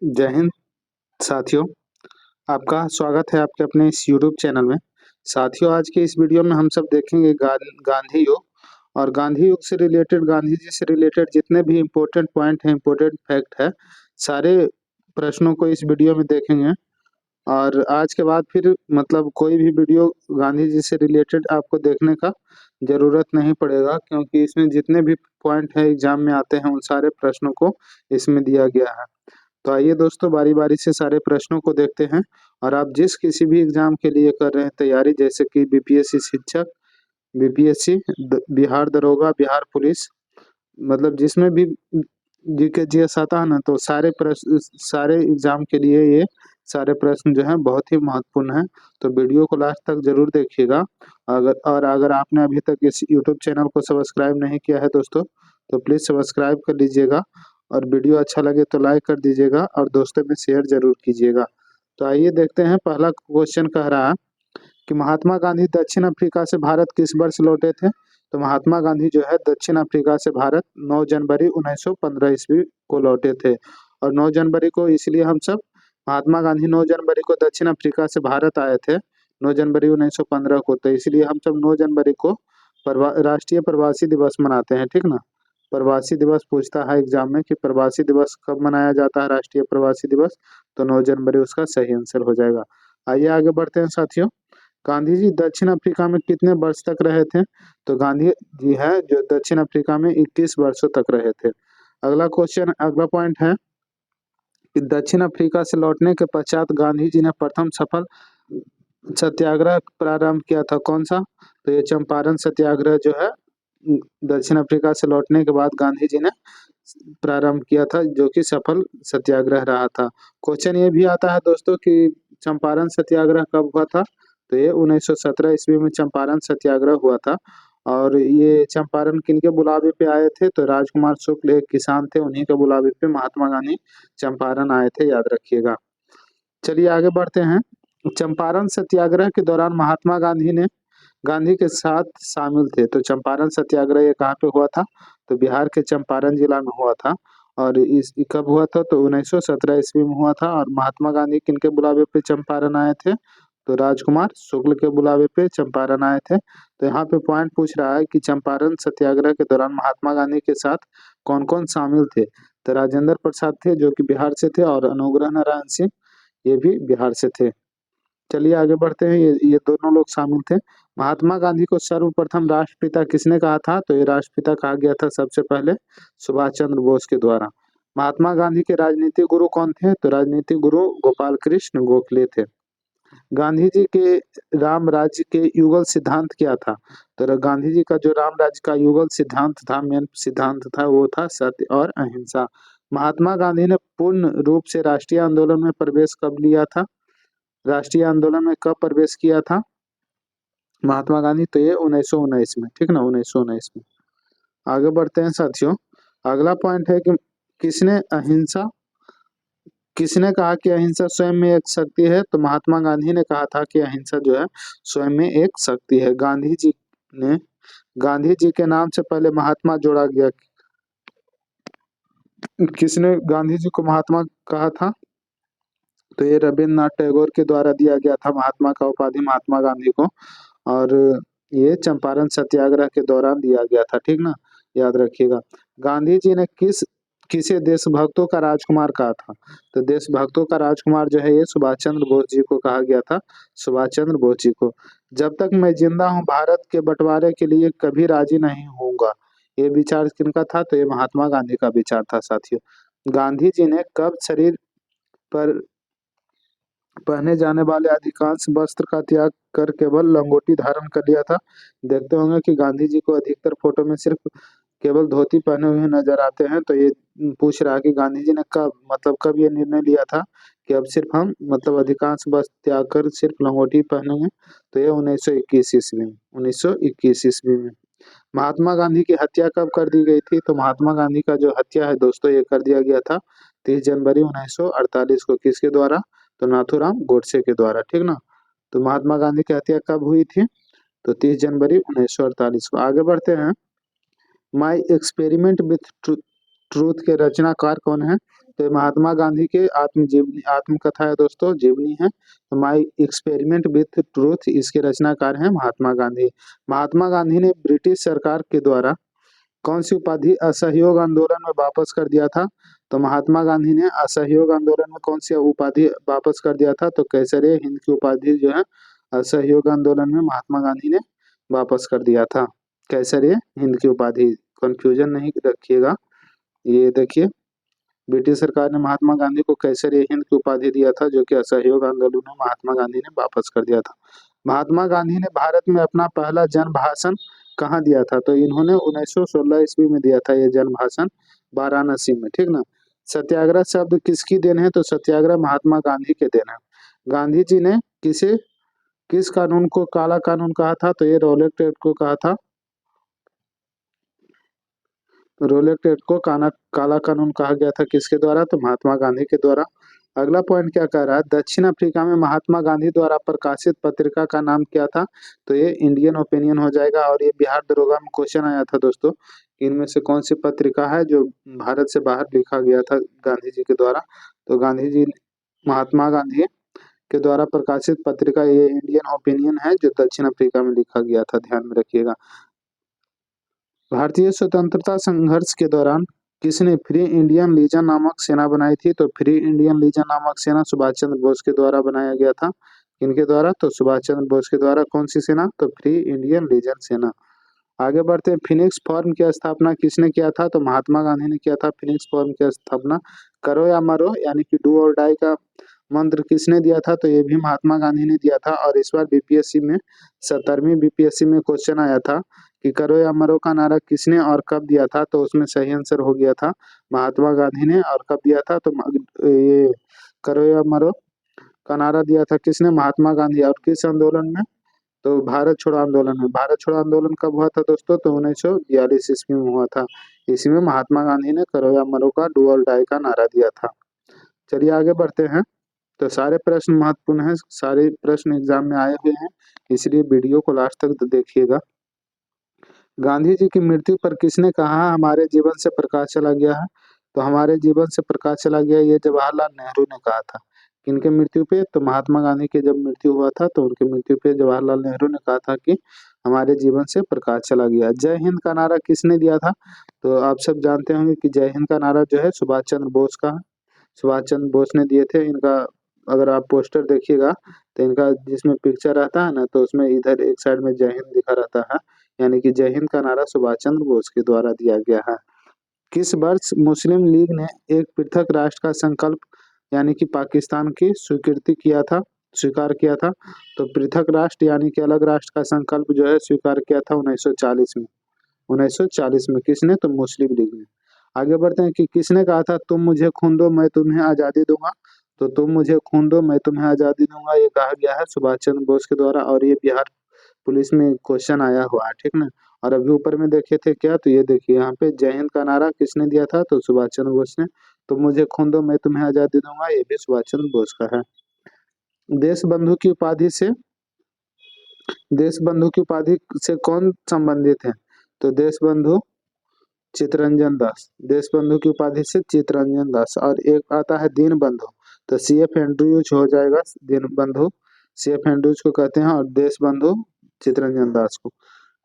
जय हिंद साथियों, आपका स्वागत है आपके अपने इस यूट्यूब चैनल में। साथियों, आज के इस वीडियो में हम सब देखेंगे गांधी युग और गांधी युग से रिलेटेड, गांधी जी से रिलेटेड जितने भी इम्पोर्टेंट पॉइंट हैं, इम्पोर्टेंट फैक्ट है, सारे प्रश्नों को इस वीडियो में देखेंगे। और आज के बाद फिर मतलब कोई भी वीडियो गांधी जी से रिलेटेड आपको देखने का ज़रूरत नहीं पड़ेगा, क्योंकि इसमें जितने भी पॉइंट है एग्जाम में आते हैं उन सारे प्रश्नों को इसमें दिया गया है। तो आइए दोस्तों, बारी बारी से सारे प्रश्नों को देखते हैं। और आप जिस किसी भी एग्जाम के लिए कर रहे हैं तैयारी, जैसे कि बीपीएससी शिक्षक, बीपीएससी, बिहार दरोगा, बिहार पुलिस, मतलब जिसमें भी जीके जीएस आता है ना, तो सारे प्रश्न, सारे एग्जाम के लिए ये सारे प्रश्न जो हैं बहुत ही महत्वपूर्ण हैं। तो वीडियो को लास्ट तक जरूर देखिएगा। अगर आपने अभी तक इस यूट्यूब चैनल को सब्सक्राइब नहीं किया है दोस्तों, तो प्लीज़ सब्सक्राइब कर लीजिएगा। और वीडियो अच्छा लगे तो लाइक कर दीजिएगा और दोस्तों में शेयर जरूर कीजिएगा। तो आइए देखते हैं, पहला क्वेश्चन कह रहा है कि महात्मा गांधी दक्षिण अफ्रीका से भारत किस वर्ष लौटे थे। तो महात्मा गांधी जो है दक्षिण अफ्रीका से भारत 9 जनवरी 1915 ईस्वी को लौटे थे। और 9 जनवरी को इसलिए हम सब, महात्मा गांधी 9 जनवरी को दक्षिण अफ्रीका से भारत आए थे, 9 जनवरी 1915 को, तो इसलिए हम सब 9 जनवरी को राष्ट्रीय प्रवासी दिवस मनाते हैं, ठीक ना। प्रवासी दिवस पूछता है एग्जाम में कि प्रवासी दिवस कब मनाया जाता है, राष्ट्रीय प्रवासी दिवस, तो 9 जनवरी उसका सही आंसर हो जाएगा। आइए आगे बढ़ते हैं साथियों। गांधी जी दक्षिण अफ्रीका में कितने वर्ष तक रहे थे। तो गांधी जी है जो दक्षिण अफ्रीका में 21 वर्षों तक रहे थे। अगला क्वेश्चन, अगला पॉइंट है कि दक्षिण अफ्रीका से लौटने के पश्चात गांधी जी ने प्रथम सफल सत्याग्रह प्रारंभ किया था, कौन सा। तो ये चंपारण सत्याग्रह जो है दक्षिण अफ्रीका से लौटने के बाद गांधी जी ने प्रारंभ किया था, जो कि सफल सत्याग्रह रहा था। क्वेश्चन ये भी आता है दोस्तों कि चंपारण सत्याग्रह कब हुआ था। तो ये 1917 ईस्वी में चंपारण सत्याग्रह हुआ था। और ये चंपारण किनके बुलावे पे आए थे। तो राजकुमार शुक्ल एक किसान थे, उन्हीं के बुलावे पे महात्मा गांधी चंपारण आए थे, याद रखिएगा। चलिए आगे बढ़ते हैं। चंपारण सत्याग्रह के दौरान महात्मा गांधी के साथ शामिल थे। तो चंपारण सत्याग्रह ये कहाँ पे हुआ था। तो बिहार के चंपारण जिला में हुआ था। और इस कब हुआ था। तो 1917 ईस्वी में हुआ था। और महात्मा गांधी किनके बुलावे पे चंपारण आए थे। तो राजकुमार शुक्ल के बुलावे पे चंपारण आए थे। तो यहाँ पे पॉइंट पूछ रहा है कि चंपारण सत्याग्रह के दौरान महात्मा गांधी के साथ कौन कौन शामिल थे। तो राजेंद्र प्रसाद थे, जो कि बिहार से थे, और अनुग्रह नारायण सिंह, ये भी बिहार से थे। चलिए आगे बढ़ते हैं। ये दोनों लोग शामिल थे। महात्मा गांधी को सर्वप्रथम राष्ट्रपिता किसने कहा था। तो ये राष्ट्रपिता कहा गया था सबसे पहले सुभाष चंद्र बोस के द्वारा। महात्मा गांधी के राजनीतिक गुरु कौन थे। तो राजनीतिक गुरु गोपाल कृष्ण गोखले थे। गांधी जी के राम राज्य के युगल सिद्धांत क्या था। तो गांधी जी का जो राम राज्य का युगल सिद्धांत था, मेन सिद्धांत था, वो था सत्य और अहिंसा। महात्मा गांधी ने पूर्ण रूप से राष्ट्रीय आंदोलन में प्रवेश कब लिया था। राष्ट्रीय आंदोलन में कब प्रवेश किया था महात्मा गांधी। तो ये 1919 में, ठीक ना, 1919 में। आगे बढ़ते हैं साथियों। अगला पॉइंट है कि किसने कहा कि अहिंसा स्वयं में एक शक्ति है। तो महात्मा गांधी ने कहा था कि अहिंसा जो है स्वयं में एक शक्ति है। गांधी जी के नाम से पहले महात्मा जोड़ा गया। किसने गांधी जी को महात्मा कहा था। तो ये रविन्द्रनाथ टैगोर के द्वारा दिया गया था महात्मा का उपाधि महात्मा गांधी को। और ये चंपारण सत्याग्रह के दौरान दिया गया था, ठीक ना, याद रखिएगा। गांधी जी ने किसे देशभक्तों का राजकुमार कहा था। तो देशभक्तों का राजकुमार जो है ये सुभाष चंद्र बोस जी को कहा गया था, सुभाष चंद्र बोस जी को। जब तक मैं जिंदा हूँ भारत के बंटवारे के लिए कभी राजी नहीं होऊंगा, ये विचार किनका था। तो ये महात्मा गांधी का विचार था साथियों। गांधी जी ने कब शरीर पर पहने जाने वाले अधिकांश वस्त्र का त्याग कर केवल लंगोटी धारण कर लिया था। देखते होंगे कि गांधी जी को अधिकतर फोटो में सिर्फ केवल धोती पहने हुए नजर आते हैं। तो ये पूछ रहा है कि गांधी जी ने कब ये निर्णय लिया था कि अब सिर्फ हम अधिकांश वस्त्र त्याग कर सिर्फ लंगोटी पहनेंगे। तो ये 1921 ईस्वी में, 1921 ईस्वी में। महात्मा गांधी की हत्या कब कर दी गई थी। तो महात्मा गांधी का जो हत्या है दोस्तों, ये कर दिया गया था 30 जनवरी 1948 को। किसके द्वारा। तो नाथूराम गोडसे के द्वारा, ठीक ना। तो महात्मा गांधी की हत्या कब हुई थी। तो 30 जनवरी 1948 को। आगे बढ़ते हैं। My experiment with truth truth के रचनाकार कौन है? तो ये महात्मा गांधी के आत्मजीवनी आत्मकथा है दोस्तों, जीवनी है। तो माई एक्सपेरिमेंट विथ ट्रूथ, इसके रचनाकार हैं महात्मा गांधी। महात्मा गांधी ने ब्रिटिश सरकार के द्वारा कौन सी उपाधि असहयोग आंदोलन में वापस कर दिया था? तो महात्मा गांधी ने असहयोग आंदोलन में कौन सी उपाधि वापस कर दिया था? तो कैसरे हिंद की उपाधि जो है असहयोग आंदोलन में महात्मा गांधी ने वापस कर दिया था। कैसरे हिंद की उपाधि, कंफ्यूजन नहीं रखिएगा। ये देखिए, ब्रिटिश सरकार ने महात्मा गांधी को कैसरे हिंद की उपाधि दिया था, जो कि असहयोग आंदोलन में महात्मा गांधी ने वापस कर दिया था। महात्मा गांधी ने भारत में अपना पहला जन भाषण कहाँ दिया था? तो इन्होंने 1916 ईस्वी में दिया था ये जन भाषण, वाराणसी में, ठीक ना। सत्याग्रह शब्द किसकी देन है? तो सत्याग्रह महात्मा गांधी के देन है। गांधी जी ने किस कानून को काला कानून कहा था? तो ये रॉलेट एक्ट को कहा था। रॉलेट एक्ट को काला कानून कहा गया था, किसके द्वारा? तो महात्मा गांधी के द्वारा। अगला पॉइंट क्या कह रहा है? दक्षिण अफ्रीका में महात्मा गांधी द्वारा प्रकाशित पत्रिका का नाम क्या था? तो ये इंडियन ओपिनियन हो जाएगा। और ये बिहार दरोगा में क्वेश्चन आया था दोस्तों, इनमें से कौन सी पत्रिका है जो भारत से बाहर लिखा गया था गांधी जी के द्वारा? तो गांधी जी, महात्मा गांधी के द्वारा प्रकाशित पत्रिका ये इंडियन ओपिनियन है, जो दक्षिण अफ्रीका में लिखा गया था, ध्यान में रखिएगा। भारतीय स्वतंत्रता संघर्ष के दौरान किसने फ्री इंडियन लीजन नामक सेना बनाई थी? तो फ्री इंडियन लीजन नामक सेना सुभाष चंद्र बोस के द्वारा बनाया गया था। किनके द्वारा? तो सुभाष चंद्र बोस के द्वारा। कौन सी सेना? तो फ्री इंडियन लीजन सेना। आगे बढ़ते हैं। फिनिक्स फॉर्म की स्थापना किसने किया था? तो महात्मा गांधी ने किया था फिनिक्स फॉर्म की स्थापना। करो या मरो यानी कि डू और डाई का मंत्र किसने दिया था? तो ये भी महात्मा गांधी ने दिया था। और इस बार बीपीएससी में 17वीं बीपीएससी में क्वेश्चन आया था कि करो या मरो का नारा किसने और कब दिया था? तो उसमें सही आंसर हो गया था महात्मा गांधी ने। और कब दिया था? तो ये करो या मरो का नारा दिया था किसने? महात्मा गांधी। और किस आंदोलन में? तो भारत छोड़ो आंदोलन में। भारत छोड़ो आंदोलन कब हुआ था दोस्तों? तो 1942 ईस्वी में हुआ था। इसमें महात्मा गांधी ने करो या मरो का डू और डाई का नारा दिया था। चलिए आगे बढ़ते हैं। तो सारे प्रश्न महत्वपूर्ण हैं, सारे प्रश्न एग्जाम में आए हुए हैं, इसलिए वीडियो को लास्ट तक देखिएगा। गांधी जी की मृत्यु पर किसने कहा हमारे जीवन से प्रकाश चला गया है? तो हमारे जीवन से प्रकाश चला गया, ये जवाहरलाल नेहरू ने कहा था। किनके मृत्यु पे? तो महात्मा गांधी के जब मृत्यु हुआ था तो उनके मृत्यु पे जवाहरलाल नेहरू ने कहा था कि हमारे जीवन से प्रकाश चला गया। जय हिंद का नारा किसने दिया था? तो आप सब जानते होंगे कि जय हिंद का नारा जो है सुभाष चंद्र बोस का, सुभाष चंद्र बोस ने दिए थे। इनका अगर आप पोस्टर देखिएगा तो इनका जिसमें पिक्चर रहता है ना, तो उसमें इधर एक साइड में जय हिंद लिखा रहता है, यानी कि जय हिंद का नारा सुभाष चंद्र बोस के द्वारा दिया गया है। किस वर्ष मुस्लिम लीग ने एक पृथक राष्ट्र का संकल्प यानी कि पाकिस्तान की स्वीकार किया था? तो पृथक राष्ट्र यानी कि अलग राष्ट्र का संकल्प जो है स्वीकार किया था 1940 में। 1940 में किसने? तो मुस्लिम लीग ने। आगे बढ़ते हैं कि किसने कहा था तुम मुझे खून दो मैं तुम्हें आजादी दूंगा? तो तुम मुझे खून दो मैं तुम्हें आजादी दूंगा, ये कहा गया है सुभाष चंद्र बोस के द्वारा। और ये बिहार पुलिस में क्वेश्चन आया हुआ है, ठीक ना। और अभी ऊपर में देखे थे क्या? तो ये देखिए यहाँ पे जय हिंद का नारा किसने दिया था? तो सुभाष चंद्र बोस ने। तुम मुझे खून दो मैं तुम्हें आजादी दूंगा, ये भी सुभाष चंद्र बोस का है। देश बंधु की उपाधि से कौन संबंधित है? तो देश बंधु चित्तरंजन दास, देश बंधु की उपाधि से चित्तरंजन दास। और एक आता है दीन बंधु, तो CF एंड्रयूज हो जाएगा। दीन बंधु CF एंड्रयूज को कहते हैं, और देश बंधु चित्तरंजन दास को।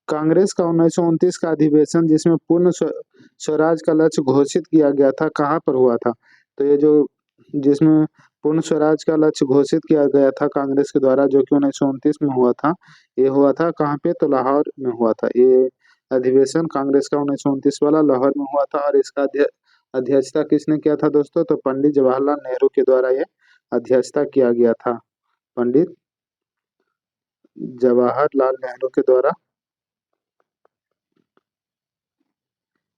कांग्रेस का 1929 का अधिवेशन जिसमें पूर्ण स्वराज का लक्ष्य घोषित किया गया था, कहाँ पर हुआ था? तो ये जो जिसमें पूर्ण स्वराज का लक्ष्य घोषित किया गया था कांग्रेस के द्वारा, जो कि 1929 में हुआ था, ये हुआ था कहाँ पे? तो लाहौर में हुआ था। ये अधिवेशन कांग्रेस का 1929 वाला लाहौर में हुआ था। और इसका अध्यक्षता किसने किया था दोस्तों? तो पंडित जवाहरलाल नेहरू के द्वारा ये अध्यक्षता किया गया था, पंडित जवाहरलाल नेहरू के द्वारा।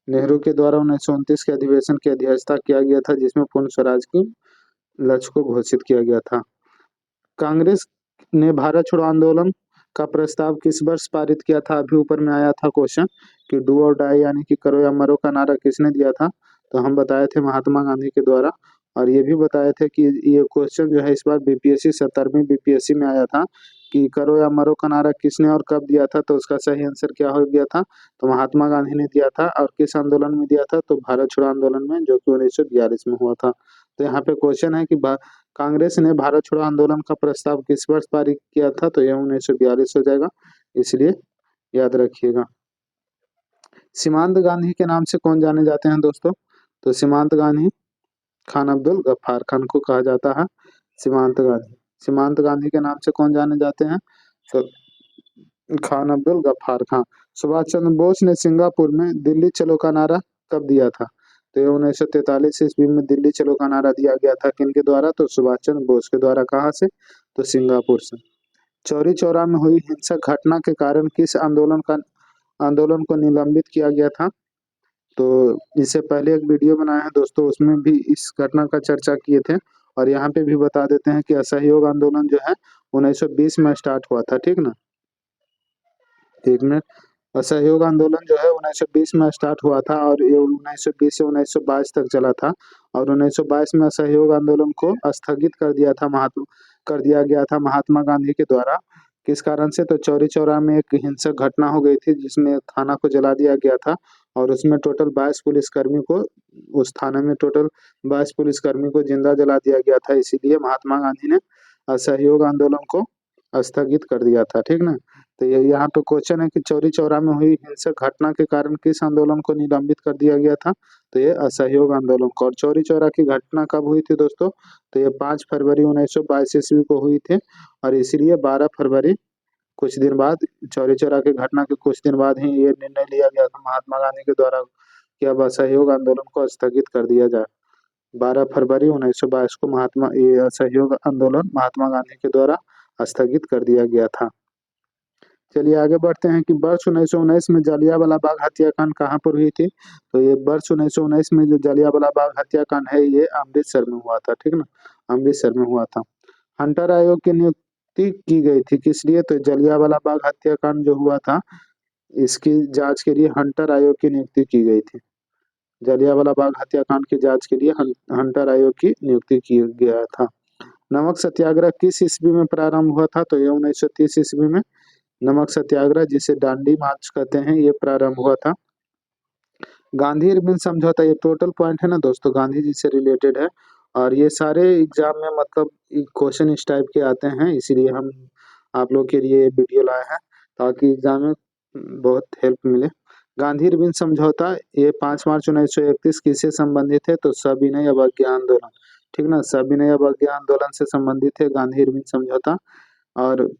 नेहरू के द्वारा 1929 के अधिवेशन की अध्यक्षता किया गया था, जिसमें पूर्ण स्वराज की लक्ष्य को घोषित किया गया था। कांग्रेस ने भारत छोड़ो आंदोलन का प्रस्ताव किस वर्ष पारित किया था? अभी ऊपर में आया था क्वेश्चन कि डू और डाई यानी कि करो या मरो का नारा किसने दिया था? तो हम बताए थे महात्मा गांधी के द्वारा। और ये भी बताए थे कि ये क्वेश्चन जो है इस बार बीपीएससी 17वीं बीपीएससी में आया था कि करो या मरो का नारा किसने और कब दिया था, तो उसका सही आंसर क्या हो गया था, तो महात्मा गांधी ने दिया था। और किस आंदोलन में दिया था, तो भारत छोड़ो आंदोलन में, जो कि 1942 में हुआ था। तो यहाँ पे क्वेश्चन है कि कांग्रेस ने भारत छोड़ो आंदोलन का प्रस्ताव किस वर्ष पारित किया था, तो यह 1942 हो जाएगा, इसलिए याद रखिएगा। सीमांत गांधी के नाम से कौन जाने जाते हैं दोस्तों, तो सीमांत गांधी खान अब्दुल गफ्फार खान को कहा जाता है सीमांत गांधी। सीमांत गांधी के नाम से कौन जाने जाते हैं, तो खान अब्दुल गफ्फार खान। सुभाष चंद्र बोस ने सिंगापुर में दिल्ली चलो का नारा कब दिया था, तो ये 1943 ईस्वी में दिल्ली चलो का नारा दिया गया था, किनके द्वारा, तो सुभाष चंद्र बोस के द्वारा। कहाँ से, तो सिंगापुर से। चौरी चौरा में हुई हिंसक घटना के कारण किस आंदोलन को निलंबित किया गया था, तो इससे पहले एक वीडियो बनाया है दोस्तों, उसमें भी इस घटना का चर्चा किए थे। और यहाँ पे भी बता देते हैं कि असहयोग आंदोलन जो है 1920 में स्टार्ट हुआ था, ठीक ना, एक मिनट। असहयोग आंदोलन जो है 1920 में स्टार्ट हुआ था और ये 1920 से 1922 तक चला था। और 1922 में असहयोग आंदोलन को स्थगित कर दिया गया था महात्मा गांधी के द्वारा। किस कारण से, तो चौरी चौरा में एक हिंसक घटना हो गई थी जिसमें थाना को जला दिया गया था। और उसमें टोटल 22 पुलिसकर्मी को, उस थाने में टोटल 22 पुलिसकर्मी को जिंदा जला दिया गया था, इसीलिए महात्मा गांधी ने असहयोग आंदोलन को स्थगित कर दिया था, ठीक ना। तो ये यहाँ पे क्वेश्चन है कि चौरी चौरा में हुई हिंसक घटना के कारण किस आंदोलन को निलंबित कर दिया गया था, तो ये असहयोग आंदोलन को। और चौरी चौरा की घटना कब हुई थी दोस्तों, तो ये 5 फरवरी 1922 ईस्वी को हुई थी। और इसीलिए 12 फरवरी, कुछ दिन बाद, चौरी चौरा की घटना के कुछ दिन बाद ही ये निर्णय लिया गया था महात्मा गांधी के द्वारा कि अब असहयोग आंदोलन को स्थगित कर दिया जाए। 12 फरवरी 1922 को ये असहयोग आंदोलन महात्मा गांधी के द्वारा स्थगित कर दिया गया था। चलिए आगे बढ़ते हैं कि वर्ष 1919 में जलियांवाला बाग हत्याकांड कहाँ पर हुई थी, तो ये वर्ष 1919 में जो जलियांवाला बाग हत्याकांड है ये अमृतसर में हुआ था, ठीक ना, अमृतसर में हुआ था। हंटर आयोग की नियुक्ति की गई थी किस लिए, तो जलियांवाला बाग हत्याकांड जो हुआ था इसकी जांच के लिए हंटर आयोग की नियुक्ति की गई थी। जलियांवाला बाग हत्याकांड की जांच के लिए हंटर आयोग की नियुक्ति की गया था। नमक सत्याग्रह किस ईस्वी में प्रारंभ हुआ था, तो ये 1930 ईस्वी में नमक सत्याग्रह, जिसे दांडी मार्च कहते हैं, ये प्रारंभ हुआ था। गांधी इरविन समझौता, ये टोटल पॉइंट है ना दोस्तों, गांधी जी से रिलेटेड है। और ये सारे एग्जाम में मतलब क्वेश्चन इस टाइप के आते हैं, इसीलिए हम आप लोग के लिए वीडियो लाए हैं ताकि एग्जाम में बहुत हेल्प मिले। गांधी इरविन समझौता ये 5 मार्च 1931 किससे संबंधित है, तो सविनय अवज्ञा आंदोलन, ठीक ना, सविनय अवज्ञा आंदोलन से संबंधित है गांधी इरविन समझौता। और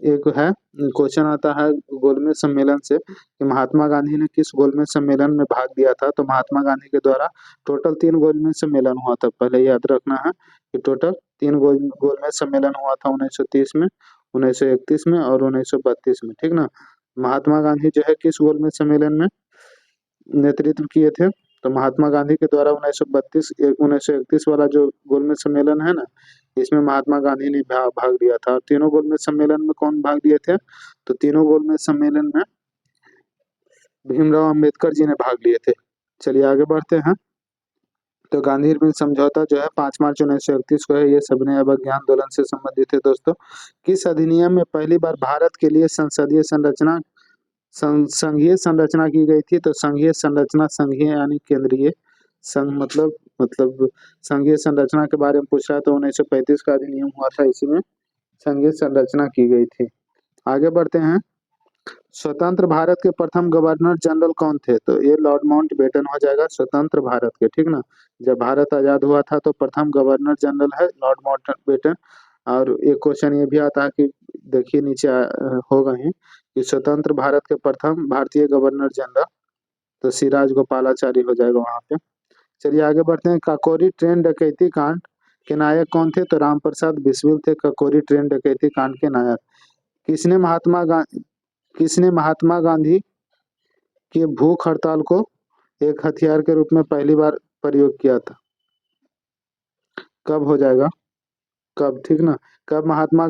एक है क्वेश्चन आता है गोलमेज सम्मेलन से कि महात्मा गांधी ने किस गोलमेज सम्मेलन में भाग लिया था, तो महात्मा गांधी के द्वारा टोटल 3 गोलमेज सम्मेलन हुआ था, पहले याद रखना है कि टोटल 3 गोलमेज सम्मेलन हुआ था 1930 में, 1931 में और 1932 में, ठीक ना। महात्मा गांधी जो है किस गोलमेज सम्मेलन में नेतृत्व किए थे, तो महात्मा गांधी के द्वारा 1931 वाला जो गोलमेज सम्मेलन है ना, इसमें महात्मा गांधी ने भाग लिया था। और तीनों गोलमेज सम्मेलन में कौन भाग लिए थे, तो तीनों गोलमेज सम्मेलन में भीमराव अंबेडकर जी ने भाग लिए थे। चलिए आगे बढ़ते हैं। तो गांधी इरविन समझौता जो है 5 मार्च 1931 को है, ये सविनय अवज्ञा आंदोलन से संबंधित है दोस्तों। किस अधिनियम में पहली बार भारत के लिए संघीय संरचना की गई थी, तो संघीय संरचना, संघीय यानी केंद्रीय, संघ मतलब संघीय संरचना के बारे में पूछ रहा है, तो 1935 का अधिनियम हुआ था, इसी में संघीय संरचना की गई थी। आगे बढ़ते हैं। स्वतंत्र भारत के प्रथम गवर्नर जनरल कौन थे, तो ये लॉर्ड माउंटबेटन हो जाएगा, स्वतंत्र भारत के, ठीक ना। जब भारत आजाद हुआ था तो प्रथम गवर्नर जनरल है लॉर्ड माउंटबेटन। और एक क्वेश्चन ये भी आता है कि देखिए नीचे होगा ही कि स्वतंत्र भारत के प्रथम भारतीय गवर्नर जनरल, तो सिराज गोपालाचारी हो जाएगा वहां पे। चलिए आगे बढ़ते हैं। काकोरी ट्रेन डकैती कांड के नायक कौन थे, तो रामप्रसाद बिस्मिल थे काकोरी ट्रेन डकैती कांड के नायक। किसने महात्मा गांधी की भूख हड़ताल को एक हथियार के रूप में पहली बार प्रयोग किया था, कब हो जाएगा, कब, ठीक ना, कब महात्मा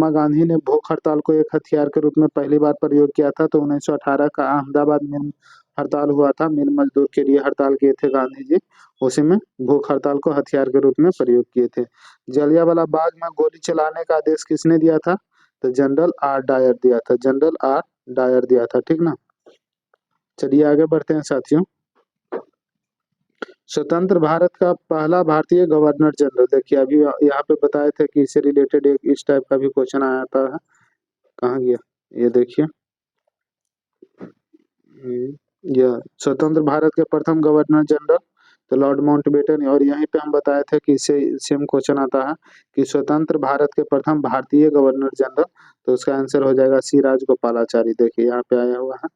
गांधी ने भूख हड़ताल को एक हथियार के रूप में पहली बार प्रयोग किया था, तो 1918 का अहमदाबाद मिल हड़ताल हुआ था, मिल मजदूर के लिए हड़ताल किए थे गांधी जी। उसी में भूख हड़ताल को हथियार के रूप में प्रयोग किए थे। जलियांवाला बाग में गोली चलाने का आदेश किसने दिया था? तो जनरल आर डायर दिया था, जनरल आर डायर दिया था, ठीक ना। चलिए आगे बढ़ते हैं साथियों। स्वतंत्र भारत का पहला भारतीय गवर्नर जनरल, देखिए अभी यहाँ पे बताए थे कि इससे रिलेटेड एक इस टाइप का भी क्वेश्चन आया था। कहाँ गया ये देखिए। यह स्वतंत्र भारत के प्रथम गवर्नर जनरल तो लॉर्ड माउंटबेटन। और यहीं पे हम बताए थे कि इससे सेम क्वेश्चन आता है कि स्वतंत्र भारत के प्रथम भारतीय गवर्नर जनरल, तो उसका आंसर हो जाएगा सी राजगोपालाचारी। देखिए यहाँ पे आया हुआ है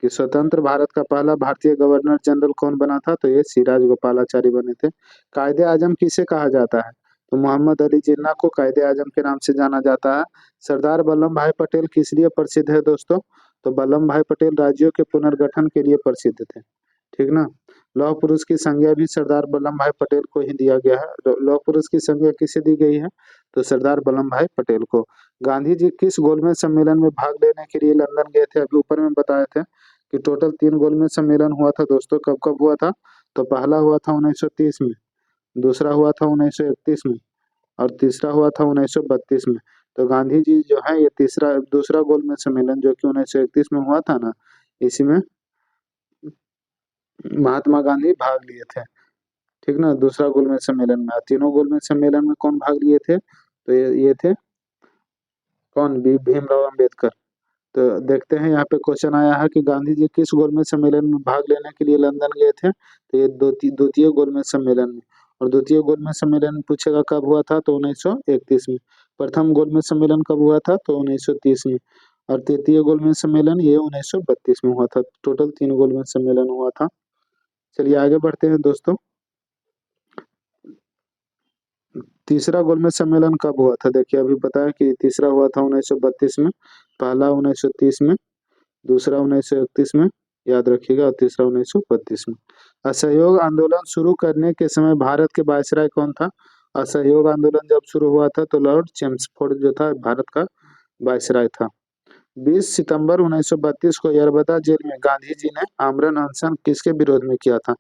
कि स्वतंत्र भारत का पहला भारतीय गवर्नर जनरल कौन बना था? तो ये सी राजगोपालाचारी बने थे। कायदे आजम किसे कहा जाता है? तो मोहम्मद अली जिन्ना को कायदे आजम के नाम से जाना जाता है। सरदार वल्लभ भाई पटेल किस लिए प्रसिद्ध है दोस्तों? तो वल्लभ भाई पटेल राज्यों के पुनर्गठन के लिए प्रसिद्ध थे, ठीक ना। लौह पुरुष की संज्ञा भी सरदार वल्लभ भाई पटेल को ही दिया गया है। लौह पुरुष की संज्ञा किसे दी गई है? तो सरदार वल्लभ भाई पटेल को। गांधी जी किस गोलमेज सम्मेलन में भाग लेने के लिए लंदन गए थे? अभी ऊपर में बताए थे कि टोटल 3 गोलमेज सम्मेलन हुआ था दोस्तों। कब कब हुआ था? तो पहला हुआ था 1930 में, दूसरा हुआ था 1931 में, और तीसरा हुआ था 1932 में। तो गांधी जी जो है ये दूसरा गोलमेज सम्मेलन जो कि 1931 में हुआ था ना, इसी में महात्मा गांधी भाग लिए थे, ठीक ना। दूसरा गोलमेज सम्मेलन में, तीनों गोलमेज सम्मेलन में कौन भाग लिए थे? तो ये थे कौन? भीमराव अम्बेडकर। तो देखते हैं यहाँ पे क्वेश्चन आया है कि गांधी जी किस गोलमेज सम्मेलन में भाग लेने के लिए लंदन गए थे? तो ये द्वितीय गोलमेज सम्मेलन में। और द्वितीय गोलमेज सम्मेलन पूछेगा कब हुआ था? तो 1931 में। प्रथम गोलमेज सम्मेलन कब हुआ था? तो 1930 में। और तृतीय गोलमेज सम्मेलन ये 1932 में हुआ था। टोटल 3 गोलमेज सम्मेलन हुआ था। चलिए आगे बढ़ते हैं दोस्तों। तीसरा गोलमेज सम्मेलन कब हुआ था? देखिए अभी बताया कि तीसरा हुआ था 1932 में, पहला 1930 में, दूसरा 1931 में, याद रखिएगा, और तीसरा 1932 में। असहयोग आंदोलन शुरू करने के समय भारत के वायसराय कौन था? असहयोग आंदोलन जब शुरू हुआ था तो लॉर्ड चेम्सफोर्ड जो था भारत का वायसराय था। 20 सितंबर 1932 को यरबदा जेल में गांधी जी ने आमरण अनशन किसके विरोध में किया था?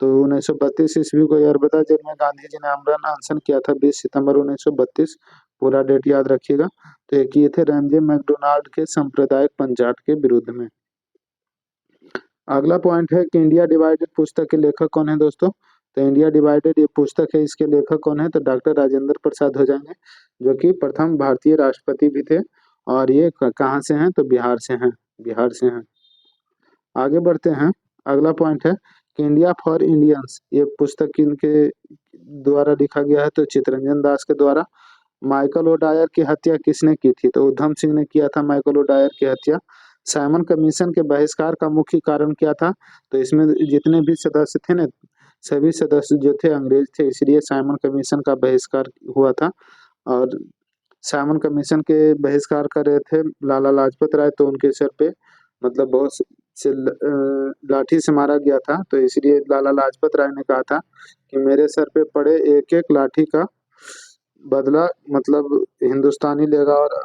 तो 1932 ईस्वी को यरबदा जेल में गांधी जी ने आमरण अनशन किया था, 20 सितंबर 1932। पूरा डेट याद रखिएगा। तो ये किए थे रैमजे मैकडोनाल्ड के सांप्रदायिक पंचायत के विरुद्ध में। अगला पॉइंट है कि इंडिया डिवाइडेड पुस्तक के लेखक कौन है दोस्तों? तो इंडिया डिवाइडेड ये पुस्तक है, इसके लेखक कौन है? तो डॉक्टर राजेंद्र प्रसाद हो जाएंगे, जो कि प्रथम भारतीय राष्ट्रपति भी थे। और ये कहाँ से हैं? तो बिहार से हैं, बिहार से हैं। आगे बढ़ते हैं। अगला पॉइंट है कि इंडिया फॉर इंडियंस ये पुस्तक किनके द्वारा लिखा गया है? तो चित्तरंजन दास के द्वारा। माइकल ओडायर की हत्या किसने की थी? तो उधम सिंह ने किया था माइकल ओडायर की हत्या। साइमन कमीशन के बहिष्कार का मुख्य कारण क्या था? तो इसमें जितने भी सदस्य थे ना, सभी सदस्य जो थे अंग्रेज थे, इसलिए साइमन कमीशन का बहिष्कार हुआ था। और साइमन कमीशन के बहिष्कार कर रहे थे लाला लाजपत राय, तो उनके सर पे मतलब बहुत से लाठी से मारा गया था। तो इसलिए लाला लाजपत राय ने कहा था कि मेरे सर पे पड़े एक एक लाठी का बदला मतलब हिंदुस्तानी लेगा और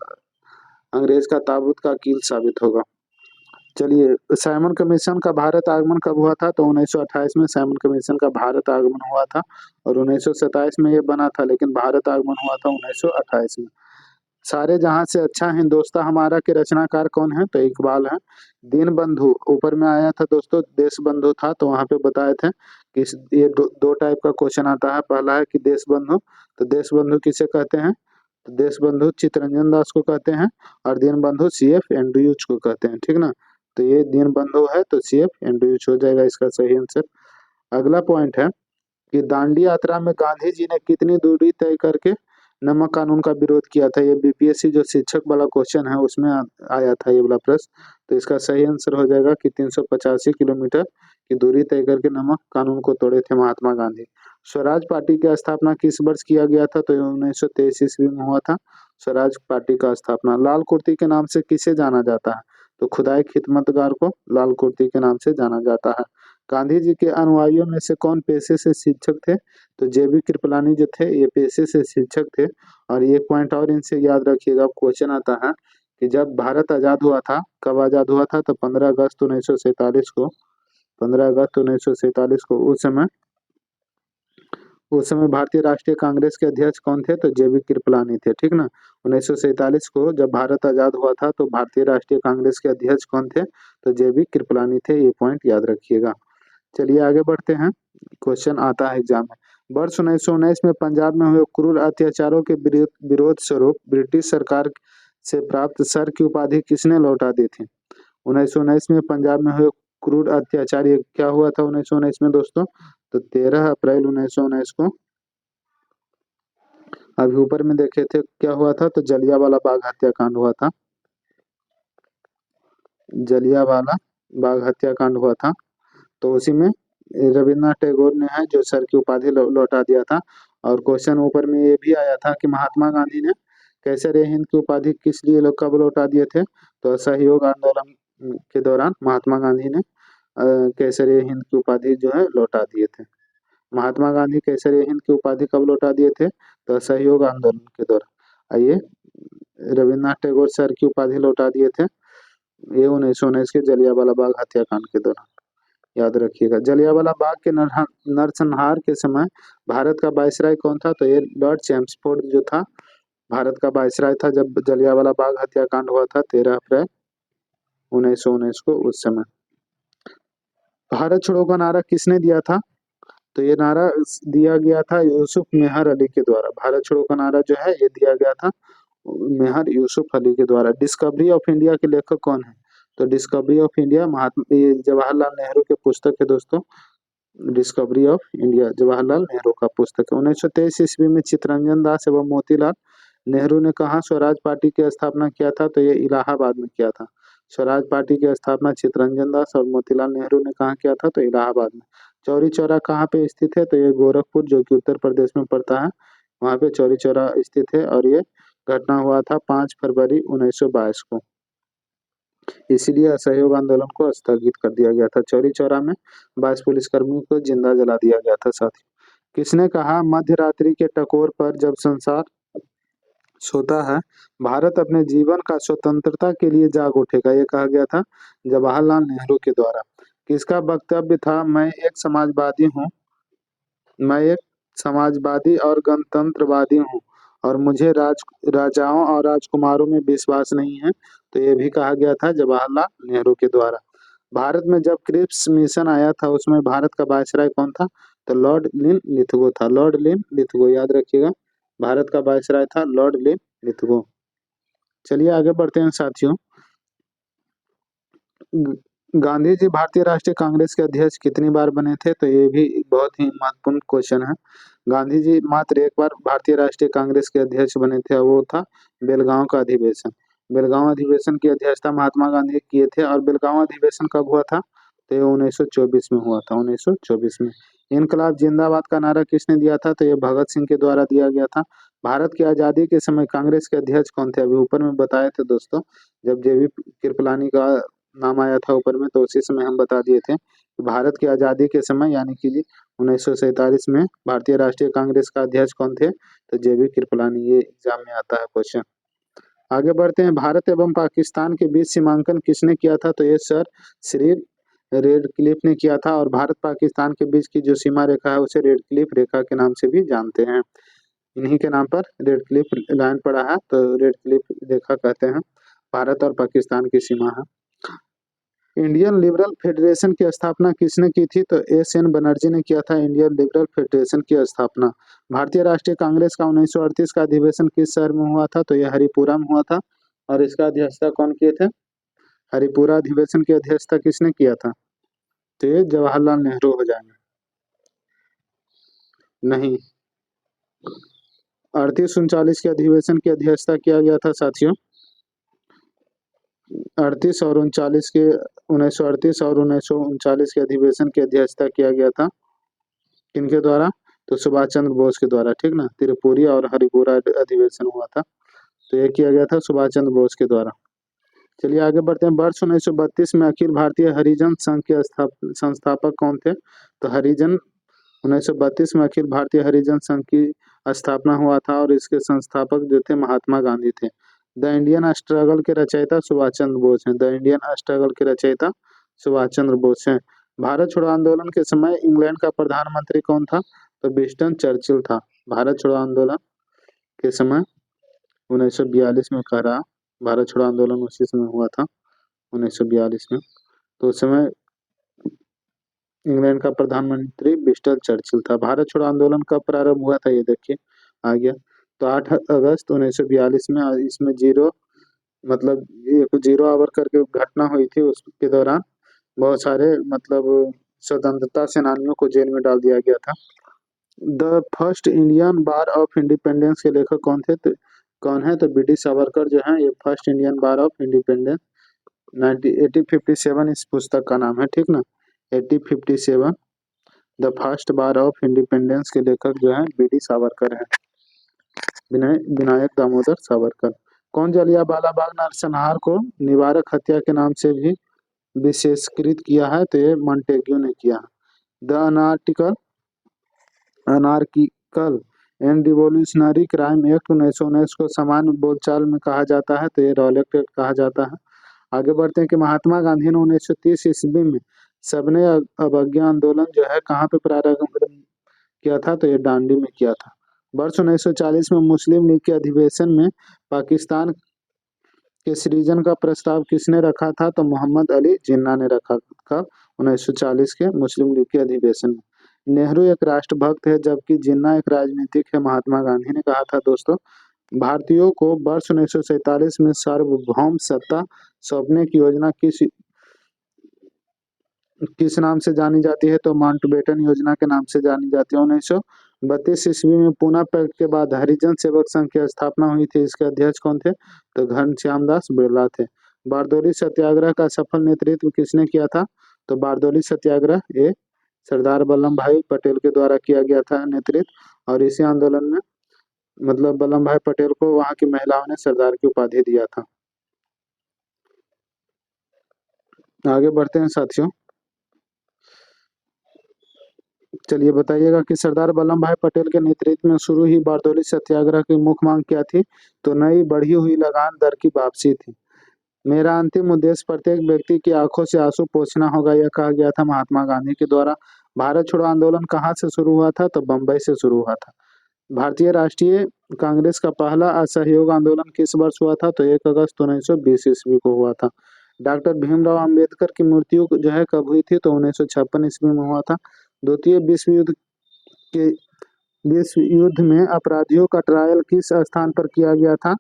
अंग्रेज का ताबूत का कील साबित होगा। चलिए, साइमन कमीशन का भारत आगमन कब हुआ था? तो 1928 में साइमन कमीशन का भारत आगमन हुआ था। और 1927 में ये बना था, लेकिन भारत आगमन हुआ था 1928 में। सारे जहां से अच्छा हिंदोस्तां हमारा के रचनाकार कौन है? तो इकबाल है। दीन बंधु ऊपर में आया था दोस्तों, देश बंधु था, तो वहां पे बताए थे कि ये दो टाइप का क्वेश्चन आता है। पहला है कि देश बंधु, तो देश बंधु किसे कहते हैं? तो देश बंधु चित्तरंजन दास को कहते हैं। और दीन बंधु CF एंड्रयूज को कहते हैं, ठीक ना। तो ये दीन बंधु है, तो CF एंड्रयूज हो जाएगा इसका सही आंसर। अगला पॉइंट है कि दांडी यात्रा में गांधी जी ने कितनी दूरी तय करके नमक कानून का विरोध किया था? ये BPSC जो शिक्षक वाला क्वेश्चन है उसमें आया था ये वाला प्रश्न। तो इसका सही आंसर हो जाएगा कि 385 किलोमीटर की दूरी तय करके नमक कानून को तोड़े थे महात्मा गांधी। स्वराज पार्टी की स्थापना किस वर्ष किया गया था? तो 1923 ईस्वी में हुआ था स्वराज पार्टी का स्थापना। लाल कुर्ती के नाम से किसे जाना जाता है? तो खुदाई खिदमतगार को लाल कुर्ती के नाम से जाना जाता है। गांधी जी के अनुयायियों में से कौन पेशे से शिक्षक थे? तो JB कृपलानी जो थे ये पेशे से शिक्षक थे। और ये पॉइंट और इनसे याद रखिएगा, क्वेश्चन आता है कि जब भारत आजाद हुआ था, कब आजाद हुआ था? तो 15 अगस्त 1947 को 15 अगस्त 1947 को। उस समय भारतीय राष्ट्रीय कांग्रेस के अध्यक्ष कौन थे? तो जेबी कृपलानी थे, ठीक ना। 1947 को जब भारत आजाद हुआ था तो भारतीय राष्ट्रीय कांग्रेस के अध्यक्ष कौन थे? तो जेबी कृपलानी थे। ये पॉइंट याद रखिएगा। चलिए आगे बढ़ते हैं। क्वेश्चन आता है एग्जाम में। वर्ष 1919 में पंजाब में हुए क्रूर अत्याचारों के विरोध स्वरूप ब्रिटिश सरकार से प्राप्त सर की उपाधि किसने लौटा दी थी? 1919 में पंजाब में हुए क्रूर अत्याचार, ये क्या हुआ था 1919 में दोस्तों? तो 13 अप्रैल 1919 को, अभी ऊपर में देखे थे क्या हुआ था, तो जलियांवाला बाग हत्याकांड हुआ था। जलियांवाला बाग हत्याकांड हुआ था। तो उसी में रविन्द्रनाथ टैगोर ने है जो सर की उपाधि लौटा दिया था। और क्वेश्चन ऊपर में ये भी आया था कि महात्मा गांधी ने कैसर हिंद की उपाधि किस लिए कब लौटा दिए थे? तो असहयोग आंदोलन के दौरान महात्मा गांधी ने कैसर हिंद की उपाधि जो है लौटा दिए थे। महात्मा गांधी कैसर हिंद की उपाधि कब लौटा दिए थे? तो असहयोग आंदोलन के दौरान। आइए, रविन्द्रनाथ टैगोर सर की उपाधि लौटा दिए थे ये 1919 के जलियांवाला बाग हत्याकांड के दौरान। याद रखिएगा। जलियांवाला बाग के नरसंहार के समय भारत का वायसराय कौन था? तो ये लॉर्ड चैम्सफोर्ड जो था भारत का वायसराय था जब जलियांवाला बाग हत्याकांड हुआ था 13 अप्रैल 1919 को। उस समय भारत छोड़ो का नारा किसने दिया था? तो ये नारा दिया गया था यूसुफ मेहर अली के द्वारा। भारत छोड़ो का नारा जो है ये दिया गया था मेहर यूसुफ अली के द्वारा। डिस्कवरी ऑफ इंडिया के लेखक कौन है? तो discovery of India Jawaharlal Nehru के पुस्तक है दोस्तों। Discovery of India Jawaharlal Nehru का पुस्तक है। 1923 ईस्वी में चित्तरंजन दास एवं मोतीलाल नेहरू ने कहाँ स्वराज पार्टी की स्थापना किया था? तो ये इलाहाबाद में किया था। स्वराज पार्टी की स्थापना चित्तरंजन दास और मोतीलाल नेहरू ने कहाँ किया था? तो इलाहाबाद में। चौरी चौरा कहाँ पे स्थित है? तो ये गोरखपुर जो कि उत्तर प्रदेश में पड़ता है, वहाँ पे चौरी चौरा स्थित है। और ये घटना हुआ था 5 फरवरी 1922 को। इसीलिए असहयोग आंदोलन को स्थगित कर दिया गया था। चौरी चौरा में 22 पुलिसकर्मियों को जिंदा जला दिया गया था। साथी, किसने कहा मध्य रात्रि के टकोर पर जब संसार सोता है भारत अपने जीवन का स्वतंत्रता के लिए जाग उठेगा? ये कहा गया था जवाहरलाल नेहरू के द्वारा। किसका वक्तव्य था मैं एक समाजवादी और गणतंत्रवादी हूँ और मुझे राजाओं और राजकुमारों में विश्वास नहीं है? तो ये भी कहा गया था जवाहरलाल नेहरू के द्वारा। भारत में जब क्रिप्स मिशन आया था उसमें भारत का वायसराय कौन था? तो लॉर्ड लिन लिथगो था। लॉर्ड लिन लिथगो, याद रखिएगा। भारत का वायसराय था लॉर्ड लिन लिथगो। चलिए आगे बढ़ते हैं साथियों। गांधी जी भारतीय राष्ट्रीय कांग्रेस के अध्यक्ष कितनी बार बने थे? तो ये भी बहुत ही महत्वपूर्ण क्वेश्चन है। गांधी जी मात्र एक बार भारतीय राष्ट्रीय कांग्रेस के अध्यक्ष बने थे, वो था बेलगांव का अधिवेशन। बेलगांव अधिवेशन की अध्यक्षता महात्मा गांधी किए थे। और बेलगांव अधिवेशन कब हुआ था? तो ये 1924 में हुआ था। 1924 में। इनकलाब जिंदाबाद का नारा किसने दिया था? तो ये भगत सिंह के द्वारा दिया गया था। भारत की आजादी के समय कांग्रेस के अध्यक्ष कौन थे? अभी ऊपर में बताए थे दोस्तों, जब जेबी कृपलानी का नाम आया था ऊपर में, तो उसी समय हम बता दिए थे कि भारत की आजादी के समय यानी कि 1947 में भारतीय राष्ट्रीय कांग्रेस का अध्यक्ष कौन थे? तो जेबी कृपलानी। ये एग्जाम में आता है क्वेश्चन। आगे बढ़ते हैं। भारत एवं पाकिस्तान के बीच सीमांकन किसने किया था? तो ये सर श्री रेडक्लिफ ने किया था। और भारत पाकिस्तान के बीच की जो सीमा रेखा है उसे रेडक्लिफ रेखा के नाम से भी जानते हैं। इन्हीं के नाम पर रेडक्लिफ लाइन पड़ा है, तो रेडक्लिफ रेखा कहते हैं। भारत और पाकिस्तान की सीमा है। इंडियन लिबरल फेडरेशन की स्थापना किसने की थी? तो एस.एन. बनर्जी ने किया था इंडियन लिबरल फेडरेशन की स्थापना। भारतीय राष्ट्रीय कांग्रेस का 1938 का अधिवेशन किस शहर में हुआ था? तो यह हरिपुरा में हुआ था। और इसका अध्यक्षता कौन किए थे? हरिपुरा अधिवेशन की अध्यक्षता किसने किया था? तो ये जवाहरलाल नेहरू हो जाएंगे। नहीं, 38-39 के अधिवेशन की अध्यक्षता किया गया था साथियों। 38 और 39 के 1938 और 1939 के अधिवेशन की अध्यक्षता किया गया था किनके द्वारा? तो सुभाष चंद्र बोस के द्वारा, ठीक ना। त्रिपुरी और हरिपुरा अधिवेशन हुआ था, तो ये किया गया था सुभाष चंद्र बोस के द्वारा। चलिए आगे बढ़ते हैं। वर्ष 1932 में अखिल भारतीय हरिजन संघ के संस्थापक कौन थे? तो हरिजन 1932 में अखिल भारतीय हरिजन संघ की स्थापना हुआ था और इसके संस्थापक जो थे महात्मा गांधी थे। द इंडियन स्ट्रगल के रचयिता सुभाष चंद्र बोस हैं। द इंडियन स्ट्रगल के रचयिता सुभाष चंद्र बोस हैं। भारत छोड़ो आंदोलन के समय इंग्लैंड का प्रधानमंत्री कौन था? तो विंस्टन चर्चिल था। भारत छोड़ो आंदोलन के समय 1942 में कह रहा, भारत छोड़ो आंदोलन उसी समय हुआ था 1942 में। तो उस समय इंग्लैंड का प्रधानमंत्री विंस्टन चर्चिल था। भारत छोड़ो आंदोलन कब प्रारंभ हुआ था ये देखिए आ गया। तो 8 अगस्त 1942 में। इसमें मतलब एक 0 आवर करके घटना हुई थी, उसके दौरान बहुत सारे मतलब स्वतंत्रता सेनानियों को जेल में डाल दिया गया था। The first Indian bar of independence के लेखक कौन थे? तो कौन है? तो बी डी सावरकर जो है ये first Indian bar of independence 1857 इस पुस्तक का नाम है, ठीक ना। 1857 the first bar of independence के लेखक जो है बी डी सावरकर है, विनायक दामोदर सावरकर। कौन जालियांवाला बाग नरसंहार को निवारक हत्या के नाम से भी विशेषकृत किया है? तो ये मॉन्टेग्यू ने किया। The anarchical and revolutionary crime act 1919 को सामान्य बोलचाल में कहा जाता है? तो ये रॉलेट एक्ट कहा जाता है। आगे बढ़ते हैं कि महात्मा गांधी ने 1930 ईस्वी में सबने अवज्ञा आंदोलन जो है कहाँ पे प्रारंभ किया था? तो ये दांडी में किया था। वर्ष 1940 में मुस्लिम लीग के अधिवेशन में पाकिस्तान के सृजन का प्रस्ताव किसने रखा था? तो मोहम्मद अली जिन्ना ने रखा था 1940 के मुस्लिम लीग के अधिवेशन में। नेहरू एक राष्ट्रभक्त है जबकि जिन्ना एक राजनीतिक है, महात्मा गांधी ने कहा था। दोस्तों, भारतीयों को वर्ष 1947 में सार्वभौम सत्ता सौंपने की योजना किस नाम से जानी जाती है? तो माउंटबेटन योजना के नाम से जानी जाती है। 1932 ईस्वी में पूना पैक्ट के बाद हरिजन सेवक संघ की स्थापना हुई थी। इसके अध्यक्ष कौन थे? तो घनश्याम दास बिरला थे। बारदौली सत्याग्रह का सफल नेतृत्व किसने किया था? तो बारदौली सत्याग्रह ये सरदार वल्लभ भाई पटेल के द्वारा किया गया था नेतृत्व, और इसी आंदोलन में मतलब वल्लभ भाई पटेल को वहां की महिलाओं ने सरदार की उपाधि दिया था। आगे बढ़ते हैं साथियों, चलिए बताइएगा कि सरदार वल्लभ भाई पटेल के नेतृत्व में शुरू ही बारदौली सत्याग्रह की मुख्य मांग क्या थी? तो नई बढ़ी हुई लगान दर की वापसी थी। मेरा अंतिम उद्देश्य प्रत्येक व्यक्ति की आंखों से आंसू पोंछना होगा, यह कहा गया था महात्मा गांधी के द्वारा। भारत छोड़ो आंदोलन कहाँ से शुरू हुआ था? तो बम्बई से शुरू हुआ था। भारतीय राष्ट्रीय कांग्रेस का पहला असहयोग आंदोलन किस वर्ष हुआ था? तो 1 अगस्त 1920 ईस्वी को हुआ था। डॉक्टर भीमराव अंबेडकर की मृत्यु जो है कब हुई थी? तो 1956 ईस्वी में हुआ था। द्वितीय के विश्व युद्ध में अपराधियों का ट्रायल किस स्थान पर किया गया था?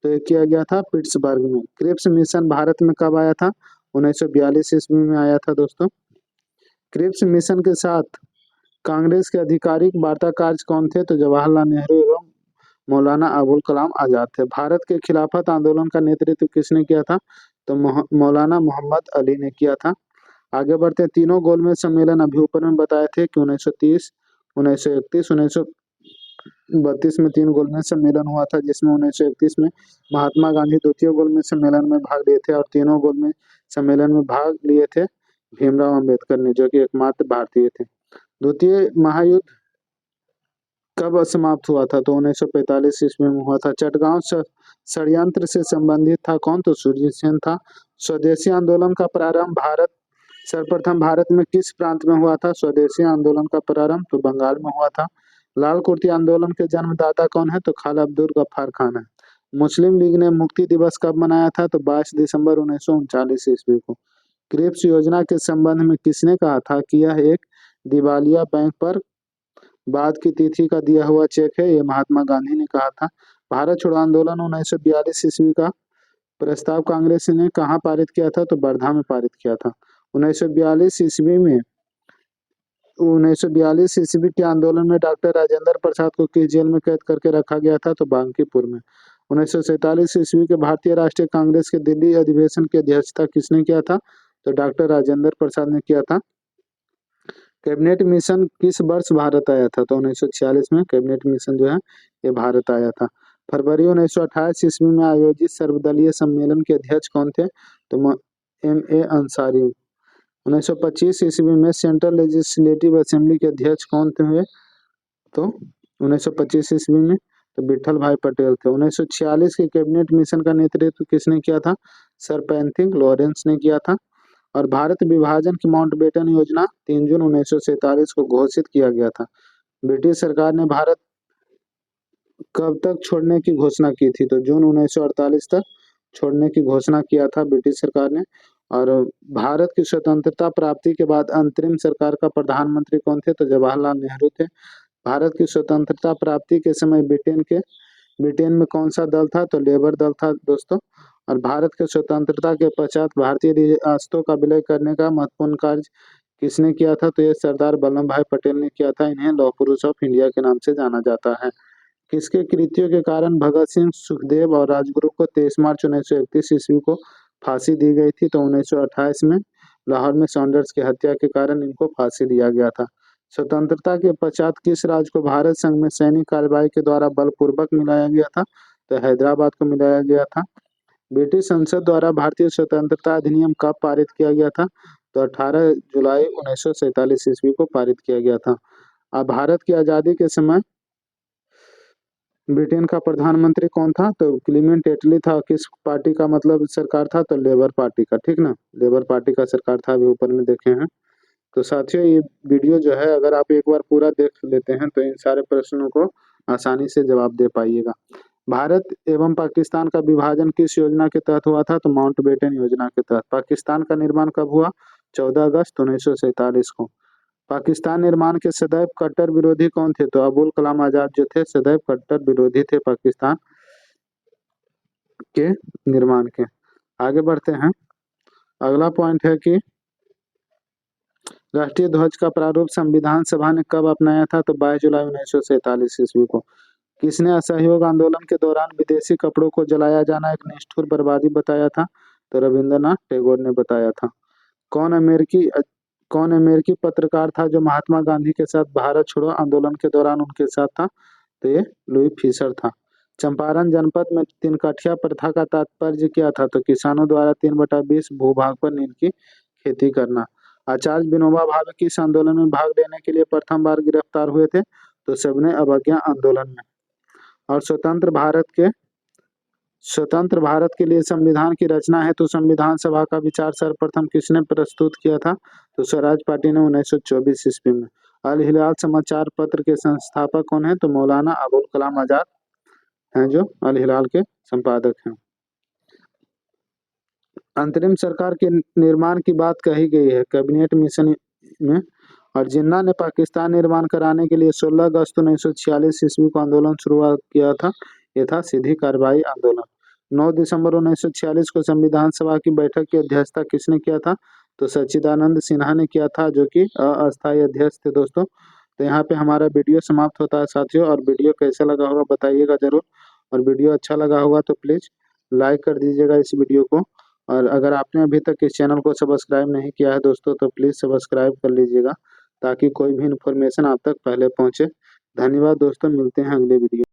तो ये किया गया था पिट्सबर्ग में। क्रिप्स मिशन भारत में कब आया था? 1942 ईस्वी में आया था दोस्तों। क्रिप्स मिशन के साथ कांग्रेस के आधिकारिक वार्ताकार कौन थे? तो जवाहरलाल नेहरू एवं मौलाना अबुल कलाम आजाद थे। भारत के खिलाफत आंदोलन का नेतृत्व किसने किया था? तो मौलाना मोहम्मद अली ने किया था। आगे बढ़ते हैं, तीनों गोलमेज सम्मेलन अभी ऊपर में बताए थे कि 1930, 1931, 1932 में 3 गोलमेज सम्मेलन हुआ था, जिसमें 1931 में महात्मा गांधी द्वितीय गोलमेज सम्मेलन में भाग लिए थे और तीनों गोलमेज सम्मेलन में भाग लिए थे भीमराव अंबेडकर ने, जो कि एकमात्र भारतीय थे। द्वितीय महायुद्ध कब समाप्त हुआ था? तो 1945 ईस्वी में हुआ था। चटगांव षड्यंत्र से संबंधित था कौन? तो सूरजीत सेन था। स्वदेशी आंदोलन का प्रारंभ सर्वप्रथम भारत में किस प्रांत में हुआ था? स्वदेशी आंदोलन का प्रारंभ तो बंगाल में हुआ था। लाल कुर्ती आंदोलन के जन्मदाता कौन है? तो खान अब्दुल गफ्फार खान है। मुस्लिम लीग ने मुक्ति दिवस कब मनाया था? तो 22 दिसंबर 1939 ईस्वी को। क्रिप्स योजना के संबंध में किसने कहा था कि यह एक दिवालिया बैंक पर बाद की तिथि का दिया हुआ चेक है? ये महात्मा गांधी ने कहा था। भारत छोड़ो आंदोलन 1942 ईस्वी का प्रस्ताव कांग्रेस ने कहाँ पारित किया था? तो वर्धा में पारित किया था। 1942 ईस्वी के आंदोलन में डॉक्टर राजेंद्र प्रसाद को किस जेल में कैद करके रखा गया था? तो बांकीपुर में। 1947 ईस्वी के भारतीय राष्ट्रीय कांग्रेस के दिल्ली अधिवेशन की अध्यक्षता किसने किया था? तो डॉक्टर राजेंद्र प्रसाद ने किया था। कैबिनेट मिशन किस वर्ष भारत आया था? तो 1946 में कैबिनेट मिशन जो है ये भारत आया था। फरवरी 1928 ईस्वी में आयोजित सर्वदलीय सम्मेलन के अध्यक्ष कौन थे? तो M.A. अंसारी। 1925 ईस्वी में सेंट्रल लेजिस्लेटिव असेंबली के अध्यक्ष कौन थे? तो 1925 ईस्वी में तो विठल भाई पटेल थे। 1946 के कैबिनेट मिशन का नेतृत्व किसने किया था? सर पैंथिंग लॉरेंस ने किया था। और भारत विभाजन की माउंटबेटन योजना 3 जून 1947 को घोषित किया गया था। ब्रिटिश सरकार ने भारत कब तक छोड़ने की घोषणा की थी? तो जून 1948 तक छोड़ने की घोषणा किया था ब्रिटिश सरकार ने। और भारत की स्वतंत्रता प्राप्ति के बाद अंतरिम सरकार का प्रधानमंत्री कौन थे? तो जवाहरलाल नेहरू थे। भारत की स्वतंत्रता प्राप्ति के समय ब्रिटेन में कौन सा दल था? तो लेबर दल था दोस्तों। और भारत के स्वतंत्रता के पश्चात भारतीय रियासतों का विलय करने का महत्वपूर्ण कार्य किसने किया था? तो ये सरदार वल्लभ भाई पटेल ने किया था। इन्हें लौह पुरुष ऑफ इंडिया के नाम से जाना जाता है। किसके कृत्यों के कारण भगत सिंह, सुखदेव और राजगुरु को 23 मार्च 1931 ईस्वी को फांसी दी गई थी? तो 1928 में लाहौर में सॉन्डर्स की हत्या के कारण इनको फांसी दिया गया था। स्वतंत्रता के पश्चात किस राज्य को भारत संघ में सैनिक कार्रवाई के द्वारा बलपूर्वक मिलाया गया था? तो हैदराबाद को मिलाया गया था। ब्रिटिश संसद द्वारा भारतीय स्वतंत्रता अधिनियम कब पारित किया गया था? तो 18 जुलाई 1947 ईस्वी को पारित किया गया था। अब भारत की आजादी के समय ब्रिटेन का प्रधानमंत्री कौन था? तो क्लीमेंट एटली था। किस पार्टी का मतलब सरकार था? तो लेबर पार्टी का, ठीक ना, लेबर पार्टी का सरकार था, अभी ऊपर में देखे हैं। तो साथियों ये वीडियो जो है अगर आप एक बार पूरा देख लेते हैं तो इन सारे प्रश्नों को आसानी से जवाब दे पाइएगा। भारत एवं पाकिस्तान का विभाजन किस योजना के तहत हुआ था? तो माउंटबेटन योजना के तहत। पाकिस्तान का निर्माण कब हुआ? 14 अगस्त 1947 को। पाकिस्तान निर्माण के सदैव कट्टर विरोधी कौन थे? तो अबुल कलाम आजाद जो थे सदैव कट्टर विरोधी थे पाकिस्तान के निर्माण के। आगे बढ़ते हैं। अगला पॉइंट है कि राष्ट्रीय ध्वज का प्रारूप संविधान सभा ने कब अपनाया था? तो 22 जुलाई 1947 ईस्वी को। किसने असहयोग आंदोलन के दौरान विदेशी कपड़ों को जलाया जाना एक निष्ठुर बर्बादी बताया था? तो रविंद्रनाथ टैगोर ने बताया था। कौन अमेरिकी पत्रकार था जो महात्मा गांधी के साथ भारत छोड़ो आंदोलन के दौरान उनके साथ था? तो ये लुई फिशर था। चंपारण जनपद में तिनकठिया प्रथा का तात्पर्य क्या था? तो किसानों द्वारा 3/20 भूभाग पर नील की खेती करना। आचार्य विनोबा भावे किस आंदोलन में भाग लेने के लिए प्रथम बार गिरफ्तार हुए थे? तो सविनय अवज्ञा आंदोलन में। और स्वतंत्र भारत के लिए संविधान की रचना है तो संविधान सभा का विचार सर्वप्रथम किसने प्रस्तुत किया था? तो स्वराज पार्टी ने 1924 ईस्वी में। अल हिलाल समाचार पत्र के संस्थापक कौन है? तो मौलाना अबुल कलाम आजाद हैं जो अल हिलाल के संपादक हैं। अंतरिम सरकार के निर्माण की बात कही गई है कैबिनेट मिशन में। और जिन्ना ने पाकिस्तान निर्माण कराने के लिए 16 अगस्त 1946 ईस्वी को आंदोलन शुरुआत किया था। यह था सीधी कार्रवाई आंदोलन। 9 दिसंबर 1946 को संविधान सभा की बैठक की अध्यक्षता किसने किया था? तो सच्चिदानंद सिन्हा ने किया था जो कि अस्थायी अध्यक्ष थे दोस्तों। तो यहाँ पे हमारा वीडियो समाप्त होता है साथियों। और वीडियो कैसा लगा होगा बताइएगा जरूर। और वीडियो अच्छा लगा होगा तो प्लीज लाइक कर दीजिएगा इस वीडियो को। और अगर आपने अभी तक इस चैनल को सब्सक्राइब नहीं किया है दोस्तों तो प्लीज सब्सक्राइब कर लीजिएगा ताकि कोई भी इन्फॉर्मेशन आप तक पहले पहुंचे। धन्यवाद दोस्तों, मिलते हैं अगले वीडियो।